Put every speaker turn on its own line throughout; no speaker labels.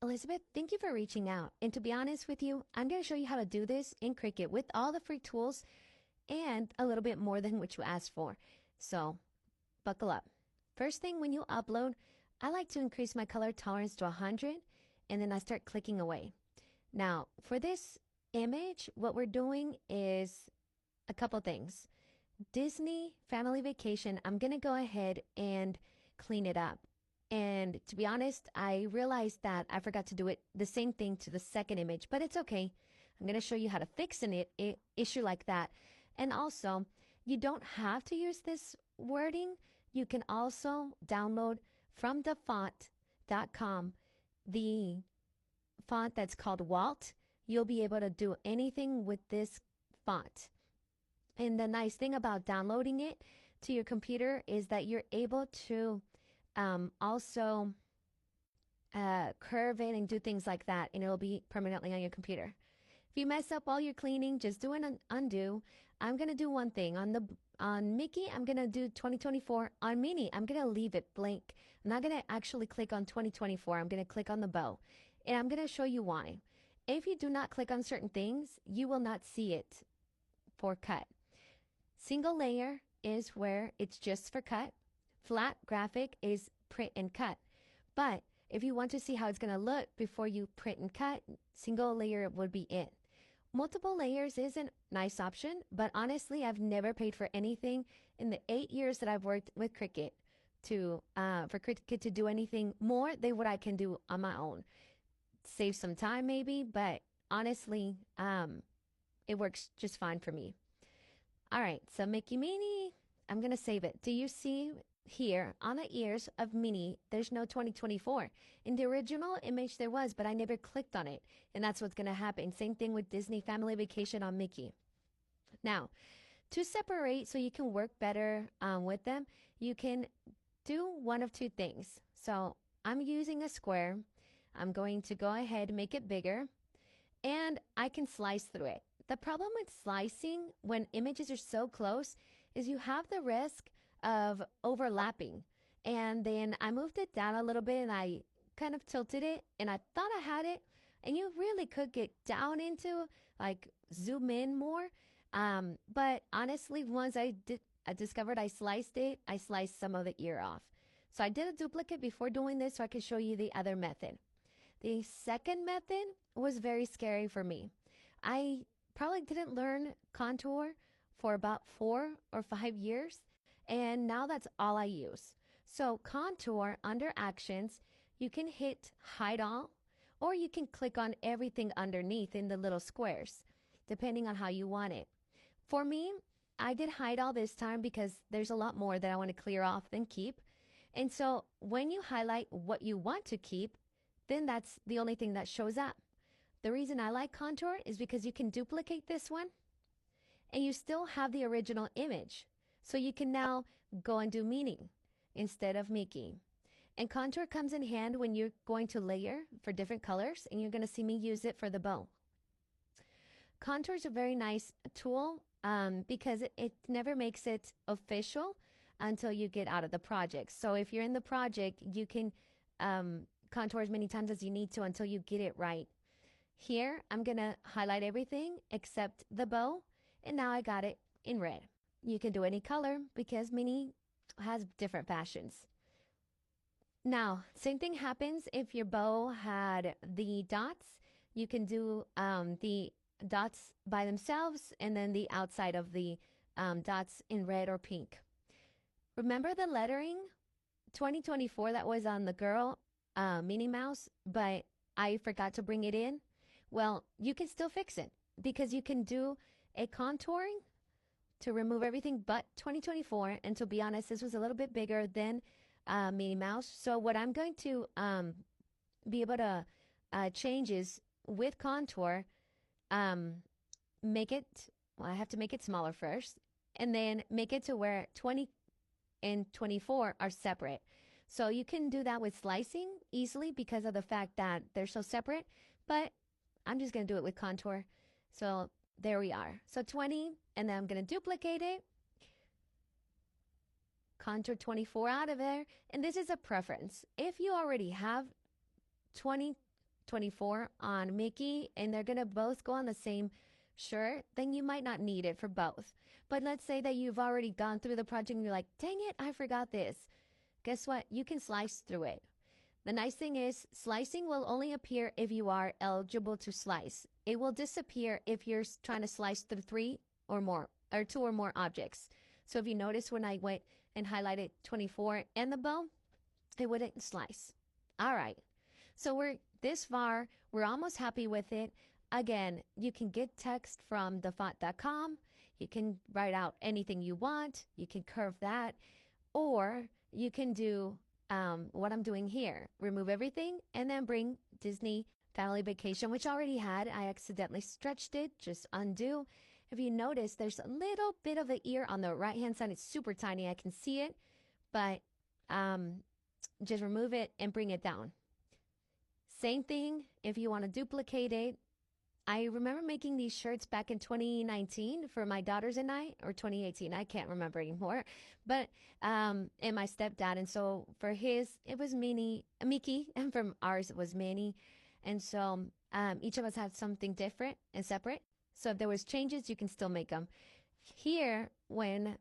Elizabeth, thank you for reaching out. And to be honest with you, I'm going to show you how to do this in Cricut with all the free tools and a little bit more than what you asked for. So buckle up. First thing, when you upload, I like to increase my color tolerance to 100 and then I start clicking away. Now, for this image, what we're doing is a couple things. Disney Family Vacation, I'm going to go ahead and clean it up. And to be honest, I realized that I forgot to do it the same thing to the second image, but it's okay. I'm going to show you how to fix an issue like that. And also, you don't have to use this wording. You can also download from thefont.com the font that's called Walt. You'll be able to do anything with this font. And the nice thing about downloading it to your computer is that you're able to also curve it and do things like that, and it'll be permanently on your computer. If you mess up while you're cleaning, just do an undo. I'm gonna do one thing on Mickey. I'm gonna do 2024. On Minnie, I'm gonna leave it blank. I'm not gonna actually click on 2024. I'm gonna click on the bow, and I'm gonna show you why. If you do not click on certain things, you will not see it for cut. Single layer is where it's just for cut. Flat graphic is print and cut. But if you want to see how it's going to look before you print and cut, single layer would be it. Multiple layers is a nice option, but honestly, I've never paid for anything in the 8 years that I've worked with Cricut for Cricut to do anything more than what I can do on my own. Save some time maybe, but honestly, it works just fine for me. All right, so Mickey Minnie, I'm going to save it. Do you see here on the ears of Minnie, there's no 2024. In the original image there was, but I never clicked on it. And that's what's going to happen. Same thing with Disney Family Vacation on Mickey. Now, to separate so you can work better with them, you can do one of two things. So I'm using a square. I'm going to go ahead and make it bigger. And I can slice through it. The problem with slicing when images are so close is you have the risk of overlapping. And then I moved it down a little bit and I kind of tilted it and I thought I had it. And you really could get down into like zoom in more. But honestly, once I discovered I sliced it, I sliced some of the ear off. So I did a duplicate before doing this so I could show you the other method. The second method was very scary for me. I probably didn't learn contour for about 4 or 5 years, and now that's all I use. So contour under actions, you can hit hide all, or you can click on everything underneath in the little squares, depending on how you want it. For me, I did hide all this time because there's a lot more that I want to clear off than keep. And so when you highlight what you want to keep, then that's the only thing that shows up. The reason I like contour is because you can duplicate this one and you still have the original image. So you can now go and do Minnie instead of Mickey. And contour comes in hand when you're going to layer for different colors, and you're going to see me use it for the bow. Contour is a very nice tool because it never makes it official until you get out of the project. So if you're in the project, you can contour as many times as you need to until you get it right. Here, I'm going to highlight everything except the bow, and now I got it in red. You can do any color because Minnie has different fashions. Now, same thing happens if your bow had the dots. You can do the dots by themselves and then the outside of the dots in red or pink. Remember the lettering 2024 that was on the girl Minnie Mouse, but I forgot to bring it in? Well, you can still fix it because you can do a contouring to remove everything but 2024. And to be honest, this was a little bit bigger than Minnie Mouse. So what I'm going to be able to change is with contour, make it, well, I have to make it smaller first, and then make it to where 20 and 24 are separate. So you can do that with slicing easily because of the fact that they're so separate, but I'm just going to do it with contour. So there we are. So 20, and then I'm going to duplicate it. Contour 24 out of there. And this is a preference. If you already have 20 24 on Mickey and they're going to both go on the same shirt, then you might not need it for both. But let's say that you've already gone through the project and you're like, dang it, I forgot this. Guess what? You can slice through it. The nice thing is slicing will only appear if you are eligible to slice. It will disappear if you're trying to slice through 3 or more or 2 or more objects. So if you notice when I went and highlighted 24 and the bow, it wouldn't slice. All right. So we're this far. We're almost happy with it. Again, you can get text from thefont.com. You can write out anything you want. You can curve that. Or you can do what I'm doing here. Remove everything and then bring Disney Family Vacation, which I already had. I accidentally stretched it. Just undo. If you notice, there's a little bit of an ear on the right-hand side. It's super tiny. I can see it. But just remove it and bring it down. Same thing if you want to duplicate it. I remember making these shirts back in 2019 for my daughters and I, or 2018. I can't remember anymore. But and my stepdad. And so for his, it was Mickey, and from ours, it was Minnie. And so each of us had something different and separate. So if there was changes, you can still make them. Here, when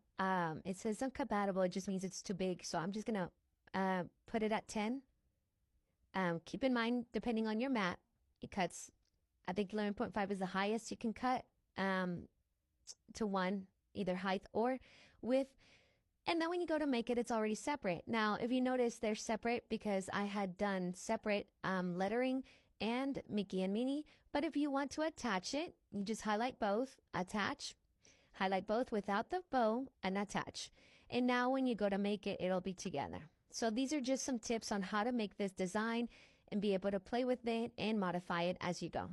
it says incompatible, it just means it's too big. So I'm just going to put it at 10. Keep in mind, depending on your mat, it cuts, I think 11.5 is the highest you can cut to 1, either height or width. And then when you go to make it, it's already separate. Now, if you notice, they're separate because I had done separate lettering and Mickey and Minnie. But if you want to attach it, you just highlight both, attach, highlight both without the bow, and attach. And now when you go to make it, it'll be together. So these are just some tips on how to make this design and be able to play with it and modify it as you go.